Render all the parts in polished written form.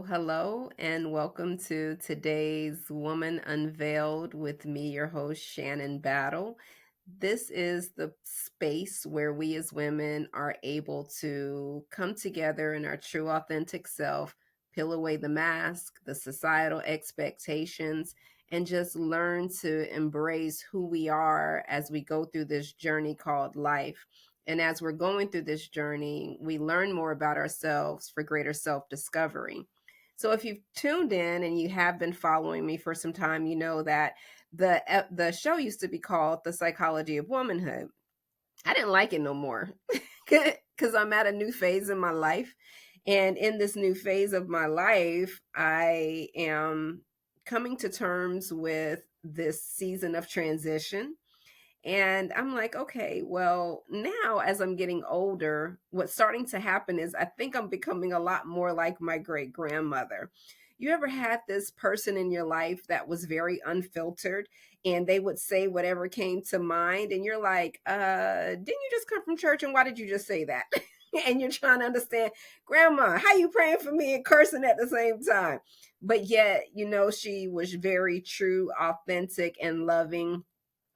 hello, and welcome to today's Woman Unveiled with me, your host, Shannon Battle. This is the space where we as women are able to come together in our true, authentic self, peel away the mask, the societal expectations, and just learn to embrace who we are as we go through this journey called life. And as we're going through this journey, we learn more about ourselves for greater self discovery. So if you've tuned in and you have been following me for some time, you know that the show used to be called The Psychology of Womanhood. I didn't like it no more because I'm at a new phase in my life. And in this new phase of my life, I am coming to terms with this season of transition. And I'm like, okay, well, now as I'm getting older, what's starting to happen is I think I'm becoming a lot more like my great grandmother. You ever had this person in your life that was very unfiltered and they would say whatever came to mind? And you're like, didn't you just come from church? And why did you just say that? And you're trying to understand, Grandma, how you praying for me and cursing at the same time? But yet, she was very true, authentic, and loving,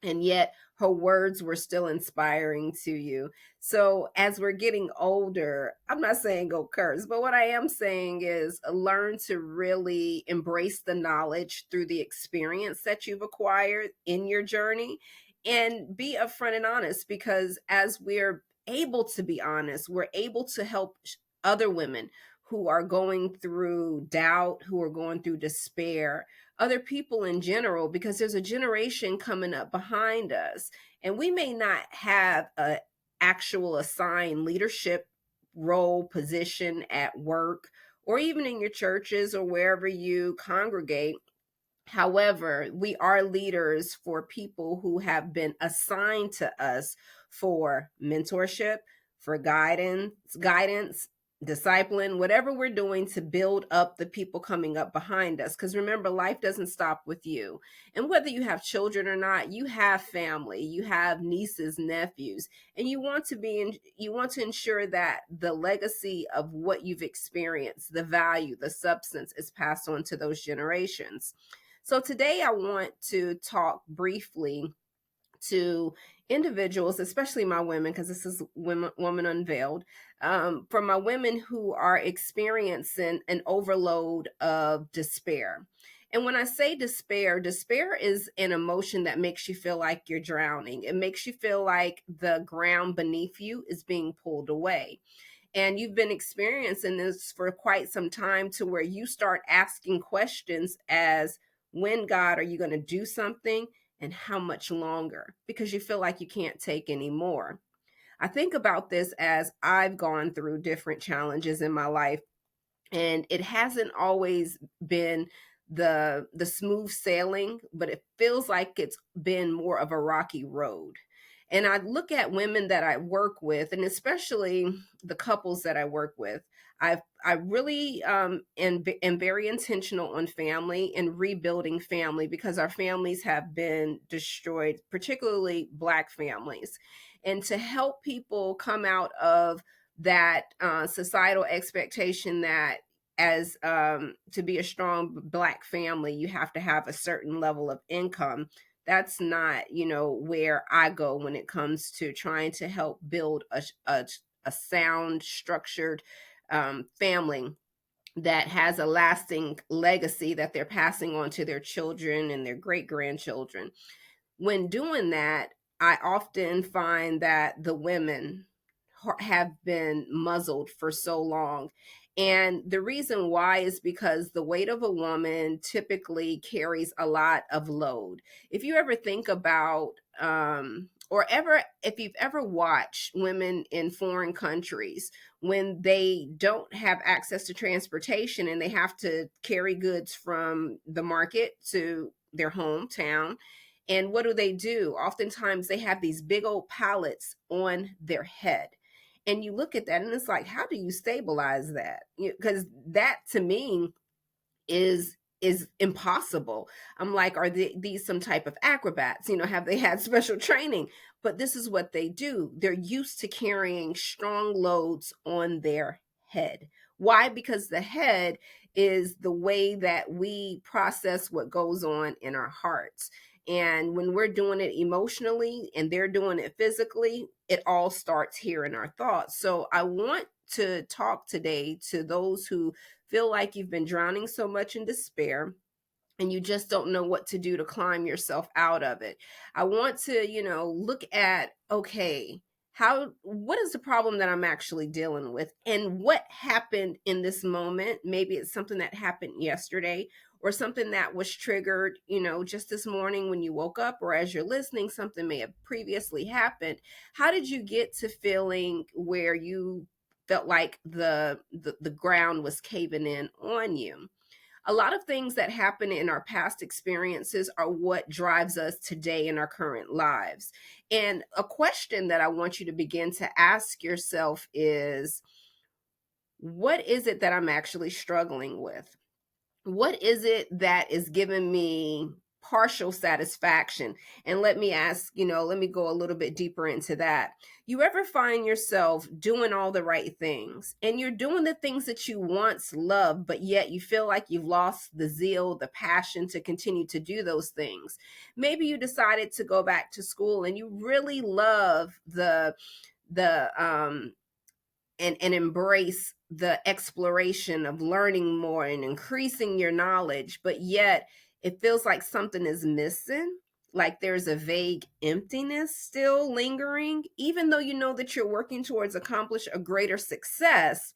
and yet her words were still inspiring to you. So as we're getting older, I'm not saying go curse, but what I am saying is learn to really embrace the knowledge through the experience that you've acquired in your journey, and be upfront and honest, because as we're able to be honest, we're able to help other women who are going through doubt, who are going through despair, other people in general, because there's a generation coming up behind us, and we may not have a actual assigned leadership role position at work or even in your churches or wherever you congregate. However, we are leaders for people who have been assigned to us for mentorship, for guidance, discipline, whatever we're doing to build up the people coming up behind us. Because remember, life doesn't stop with you. And whether you have children or not, you have family, you have nieces, nephews, and you want to ensure that the legacy of what you've experienced, the value, the substance is passed on to those generations. So today I want to talk briefly to individuals, especially my women, because this is Woman Unveiled, for my women who are experiencing an overload of despair. And when I say despair, despair is an emotion that makes you feel like you're drowning. It makes you feel like the ground beneath you is being pulled away. And you've been experiencing this for quite some time, to where you start asking questions as, when, God, are you going to do something, and how much longer? Because you feel like you can't take any more. I think about this as I've gone through different challenges in my life, and it hasn't always been the smooth sailing, but it feels like it's been more of a rocky road. And I look at women that I work with, and especially the couples that I work with. I really am very intentional on family and rebuilding family, because our families have been destroyed, particularly Black families. And to help people come out of that societal expectation that, as to be a strong Black family, you have to have a certain level of income. That's not, where I go when it comes to trying to help build a sound, structured family that has a lasting legacy that they're passing on to their children and their great grandchildren. When doing that, I often find that the women have been muzzled for so long. And the reason why is because the weight of a woman typically carries a lot of load. If you ever think about, if you've ever watched women in foreign countries, when they don't have access to transportation and they have to carry goods from the market to their hometown, and what do? Oftentimes they have these big old pallets on their head. And you look at that and it's like, how do you stabilize that? Because that to me is impossible. I'm like, are these some type of acrobats? Have they had special training? But this is what they do. They're used to carrying strong loads on their head. Why? Because the head is the way that we process what goes on in our hearts. And when we're doing it emotionally and they're doing it physically, it all starts here in our thoughts. So I want to talk today to those who feel like you've been drowning so much in despair and you just don't know what to do to climb yourself out of it. I want to, look at, okay, what is the problem that I'm actually dealing with and what happened in this moment? Maybe it's something that happened yesterday or something that was triggered, just this morning when you woke up, or as you're listening, something may have previously happened. How did you get to feeling where you felt like the ground was caving in on you? A lot of things that happen in our past experiences are what drives us today in our current lives. And a question that I want you to begin to ask yourself is, what is it that I'm actually struggling with? What is it that is giving me partial satisfaction? And let me ask, let me go a little bit deeper into that. You ever find yourself doing all the right things and you're doing the things that you once loved, but yet you feel like you've lost the zeal, the passion to continue to do those things? Maybe you decided to go back to school and you really love the and embrace the exploration of learning more and increasing your knowledge, but yet it feels like something is missing, like there's a vague emptiness still lingering, even though you know that you're working towards accomplish a greater success.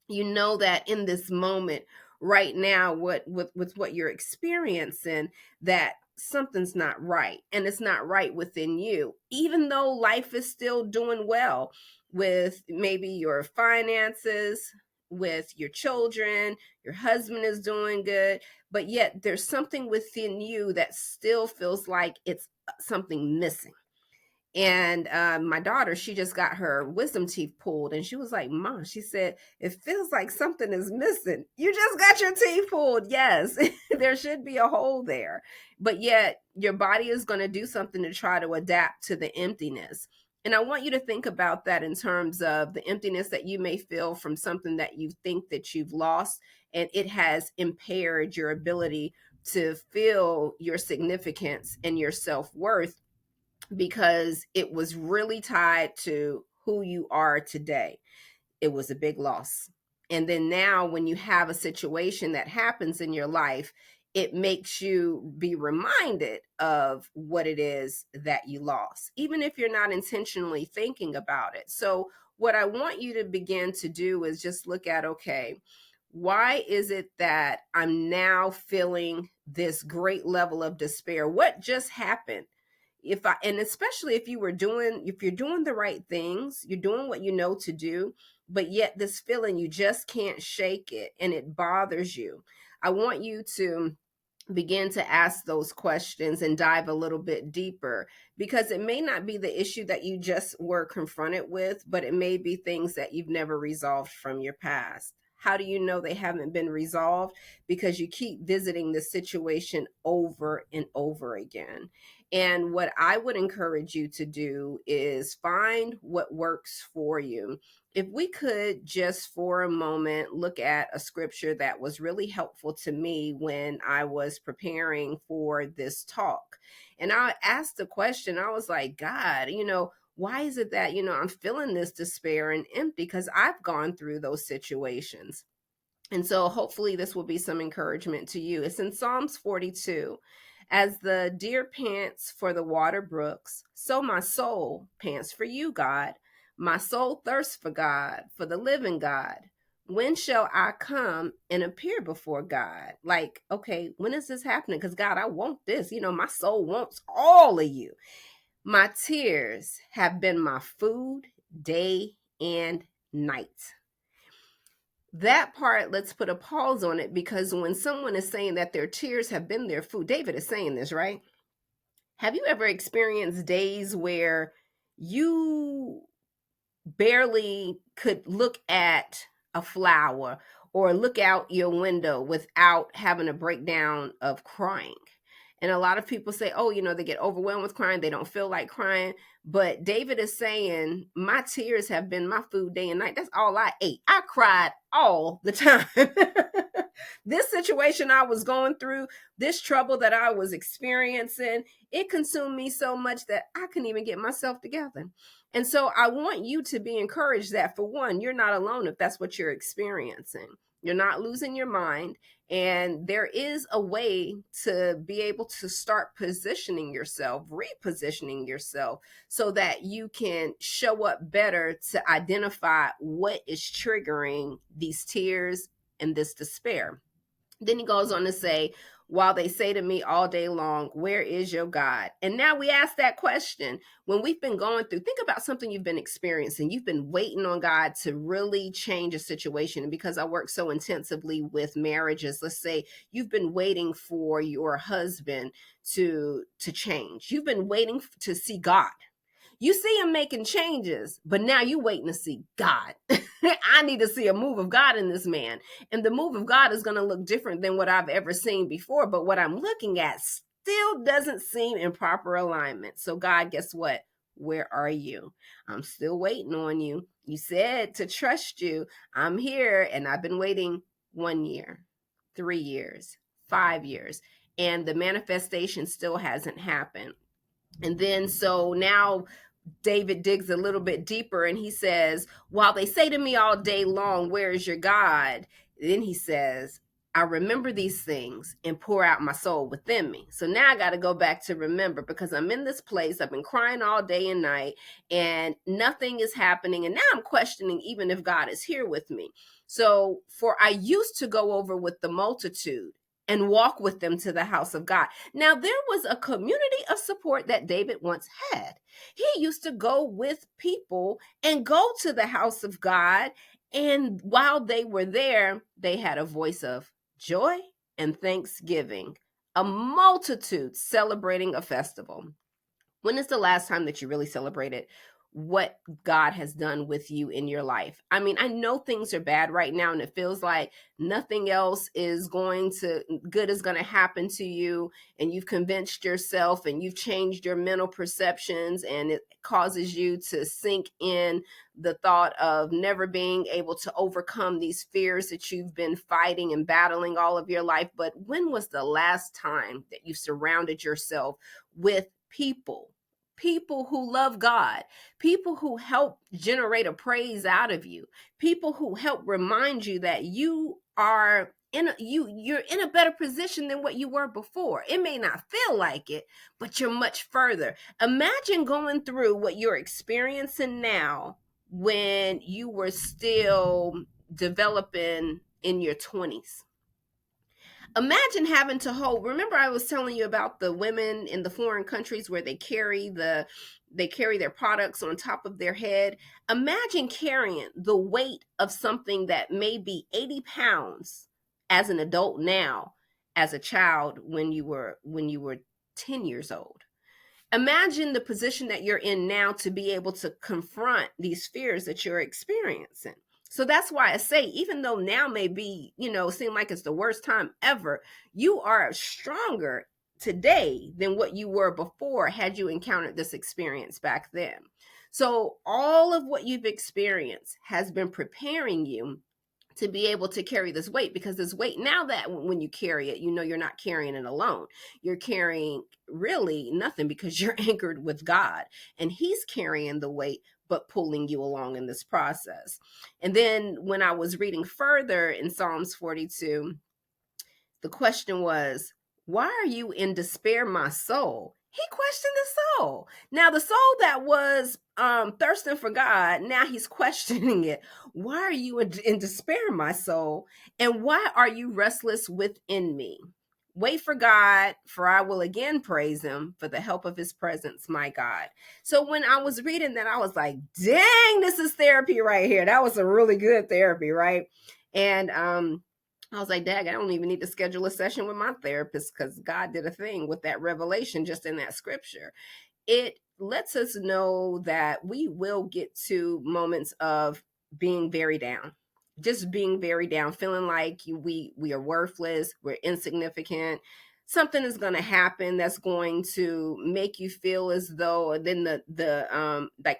You know that in this moment right now, what with what you're experiencing, that something's not right, and it's not right within you, even though life is still doing well with maybe your finances, with your children, your husband is doing good, but yet there's something within you that still feels like it's something missing. And my daughter, she just got her wisdom teeth pulled, and she was like, Mom, she said, it feels like something is missing. You just got your teeth pulled. Yes, there should be a hole there. But yet, your body is going to do something to try to adapt to the emptiness. And I want you to think about that in terms of the emptiness that you may feel from something that you think that you've lost, and it has impaired your ability to feel your significance and your self worth because it was really tied to who you are today. It was a big loss. And then now, when you have a situation that happens in your life, it makes you be reminded of what it is that you lost, even if you're not intentionally thinking about it. So, what I want you to begin to do is just look at, okay, why is it that I'm now feeling this great level of despair? What just happened? And especially if you're doing the right things, you're doing what you know to do, but yet this feeling, you just can't shake it and it bothers you. I want you to begin to ask those questions and dive a little bit deeper, because it may not be the issue that you just were confronted with, but it may be things that you've never resolved from your past. How do you know they haven't been resolved? Because you keep visiting the situation over and over again. And what I would encourage you to do is find what works for you. If we could just for a moment look at a scripture that was really helpful to me when I was preparing for this talk. And I asked the question, I was like, God, why is it that, I'm feeling this despair and empty? Because I've gone through those situations. And so hopefully this will be some encouragement to you. It's in Psalms 42. As the deer pants for the water brooks, so my soul pants for you, God. My soul thirsts for God, for the living God. When shall I come and appear before God? Like, okay, when is this happening? Because God, I want this. My soul wants all of you. My tears have been my food day and night. That part, let's put a pause on it, because when someone is saying that their tears have been their food, David is saying this, right? Have you ever experienced days where you barely could look at a flower or look out your window without having a breakdown of crying? And a lot of people say, oh, they get overwhelmed with crying. They don't feel like crying. But David is saying, my tears have been my food day and night. That's all I ate. I cried all the time. This situation I was going through, this trouble that I was experiencing, it consumed me so much that I couldn't even get myself together. And so I want you to be encouraged that, for one, you're not alone if that's what you're experiencing. You're not losing your mind. And there is a way to be able to start positioning yourself, repositioning yourself, so that you can show up better to identify what is triggering these tears and this despair. Then he goes on to say, while they say to me all day long, where is your God? And now we ask that question when we've been going through, think about something you've been experiencing. You've been waiting on God to really change a situation. And because I work so intensively with marriages, let's say you've been waiting for your husband to change. You've been waiting to see God. You see him making changes, but now you waiting to see God. I need to see a move of God in this man. And the move of God is going to look different than what I've ever seen before. But what I'm looking at still doesn't seem in proper alignment. So God, guess what? Where are you? I'm still waiting on you. You said to trust you. I'm here, and I've been waiting 1 year, 3 years, 5 years, and the manifestation still hasn't happened. And then so now David digs a little bit deeper and he says, while they say to me all day long, where is your God? Then he says, I remember these things and pour out my soul within me. So now I got to go back to remember, because I'm in this place. I've been crying all day and night and nothing is happening. And now I'm questioning even if God is here with me. So for I used to go over with the multitude and walk with them to the house of God. Now, there was a community of support that David once had. He used to go with people and go to the house of God. And while they were there, they had a voice of joy and thanksgiving, a multitude celebrating a festival. When is the last time that you really celebrated what God has done with you in your life? I mean, I know things are bad right now and it feels like nothing else is good is going to happen to you, and you've convinced yourself and you've changed your mental perceptions, and it causes you to sink in the thought of never being able to overcome these fears that you've been fighting and battling all of your life. But when was the last time that you surrounded yourself with people who love God, people who help generate a praise out of you, people who help remind you that you are you're in a better position than what you were before. It may not feel like it, but you're much further. Imagine going through what you're experiencing now when you were still developing in your 20s. Imagine having to hold, remember I was telling you about the women in the foreign countries where they carry their products on top of their head. Imagine carrying the weight of something that may be 80 pounds as an adult now, as a child when you were 10 years old. Imagine the position that you're in now to be able to confront these fears that you're experiencing. So that's why I say, even though now may be, seem like it's the worst time ever, you are stronger today than what you were before had you encountered this experience back then. So all of what you've experienced has been preparing you to be able to carry this weight, because this weight, now that when you carry it, you're not carrying it alone. You're carrying really nothing, because you're anchored with God and he's carrying the weight, but pulling you along in this process. And then when I was reading further in Psalms 42, the question was, why are you in despair, my soul? He questioned the soul. Now, the soul that was thirsting for God, now he's questioning it. Why are you in despair, my soul? And why are you restless within me? Wait for God, for I will again praise him for the help of his presence, my God. So when I was reading that, I was like, dang, this is therapy right here. That was a really good therapy, right? And I was like, Dag, I don't even need to schedule a session with my therapist, because God did a thing with that revelation just in that scripture. It lets us know that we will get to moments of being very down, just being very down, feeling like we are worthless, we're insignificant. something is going to happen that's going to make you feel as though then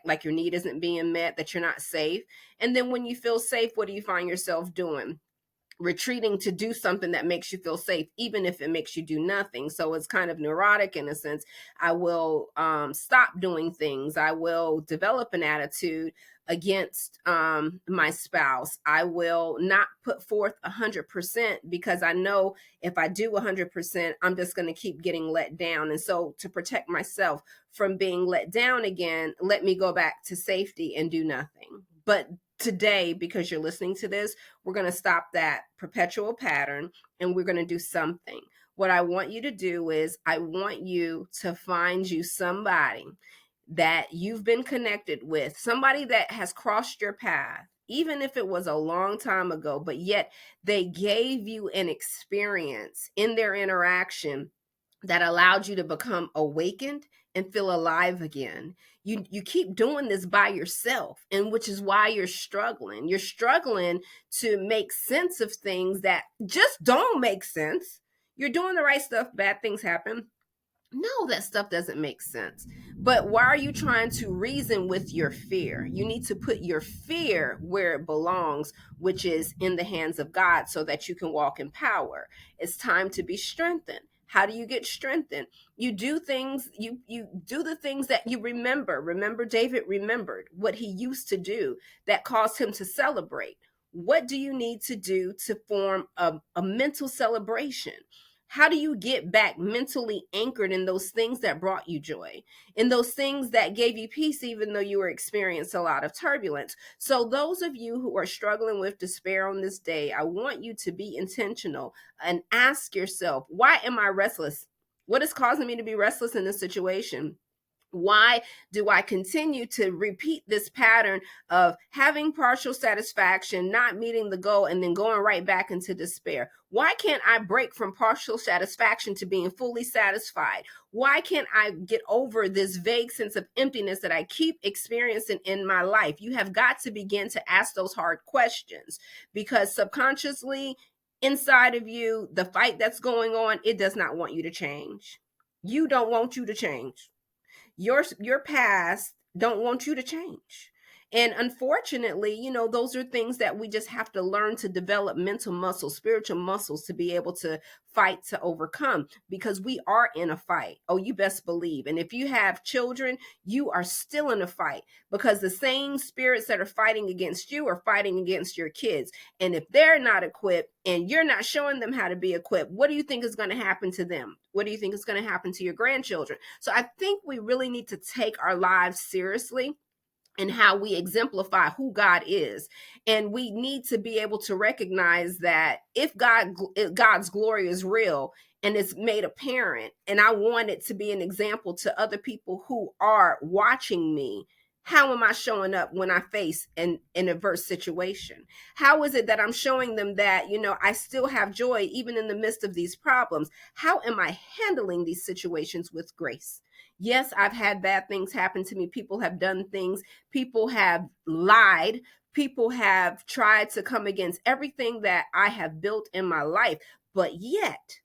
like your need isn't being met, that you're not safe. And then when you feel safe, what do you find yourself doing? Retreating to do something that makes you feel safe, even if it makes you do nothing. So it's kind of neurotic in a sense. I will stop doing things. I will develop an attitude against my spouse. I will not put forth 100% because I know if I do 100%, I'm just going to keep getting let down. And so to protect myself from being let down again, let me go back to safety and do nothing. But today, because you're listening to this, we're going to stop that perpetual pattern and we're going to do something. What I want you to do is I want you to find you somebody that you've been connected with, somebody that has crossed your path, even if it was a long time ago, but yet they gave you an experience in their interaction that allowed you to become awakened and feel alive again. You keep doing this by yourself, and which is why you're struggling. You're struggling to make sense of things that just don't make sense. You're doing the right stuff, bad things happen. No, that stuff doesn't make sense. But why are you trying to reason with your fear? You need to put your fear where it belongs, which is in the hands of God, so that you can walk in power. It's time to be strengthened. How do you get strengthened? You do things, you do the things that you remember. Remember, David remembered what he used to do that caused him to celebrate. What do you need to do to form a mental celebration? How do you get back mentally anchored in those things that brought you joy, in those things that gave you peace, even though you were experiencing a lot of turbulence? So those of you who are struggling with despair on this day, I want you to be intentional and ask yourself, why am I restless? What is causing me to be restless in this situation? Why do I continue to repeat this pattern of having partial satisfaction, not meeting the goal, and then going right back into despair? Why can't I break from partial satisfaction to being fully satisfied? Why can't I get over this vague sense of emptiness that I keep experiencing in my life? You have got to begin to ask those hard questions, because subconsciously inside of you, the fight that's going on, it does not want you to change. You don't want you to change. Your past don't want you to change. And unfortunately, those are things that we just have to learn to develop mental muscles, spiritual muscles, to be able to fight, to overcome, because we are in a fight. Oh, you best believe. And if you have children, you are still in a fight, because the same spirits that are fighting against you are fighting against your kids. And if they're not equipped and you're not showing them how to be equipped, what do you think is going to happen to them? What do you think is going to happen to your grandchildren? So I think we really need to take our lives seriously and how we exemplify who God is. And we need to be able to recognize that if God's glory is real and it's made apparent, and I want it to be an example to other people who are watching me, how am I showing up when I face an adverse situation? How is it that I'm showing them that, I still have joy even in the midst of these problems? How am I handling these situations with grace? Yes, I've had bad things happen to me. People have done things. People have lied. People have tried to come against everything that I have built in my life. But yet,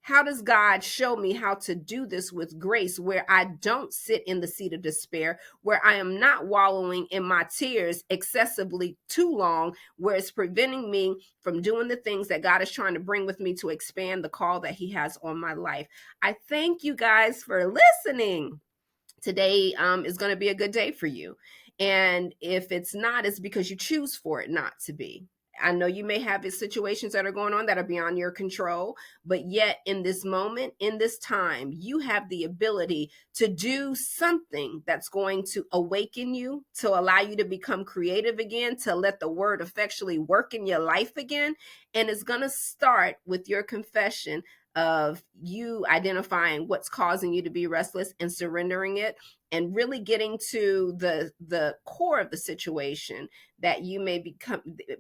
how does God show me how to do this with grace, where I don't sit in the seat of despair, where I am not wallowing in my tears excessively too long, where it's preventing me from doing the things that God is trying to bring with me to expand the call that He has on my life? I thank you guys for listening. Today is going to be a good day for you. And if it's not, it's because you choose for it not to be. I know you may have situations that are going on that are beyond your control, but yet in this moment, in this time, you have the ability to do something that's going to awaken you, to allow you to become creative again, to let the word effectually work in your life again. And it's going to start with your confession of you identifying what's causing you to be restless and surrendering it, and really getting to the core of the situation, that you may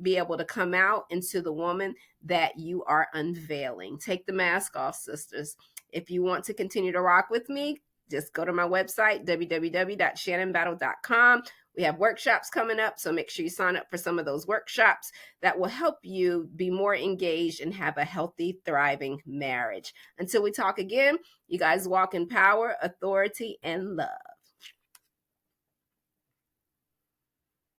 be able to come out into the woman that you are unveiling. Take the mask off, sisters. If you want to continue to rock with me, just go to my website, www.shannonbattle.com. We have workshops coming up, so make sure you sign up for some of those workshops that will help you be more engaged and have a healthy, thriving marriage. Until we talk again, you guys walk in power, authority, and love.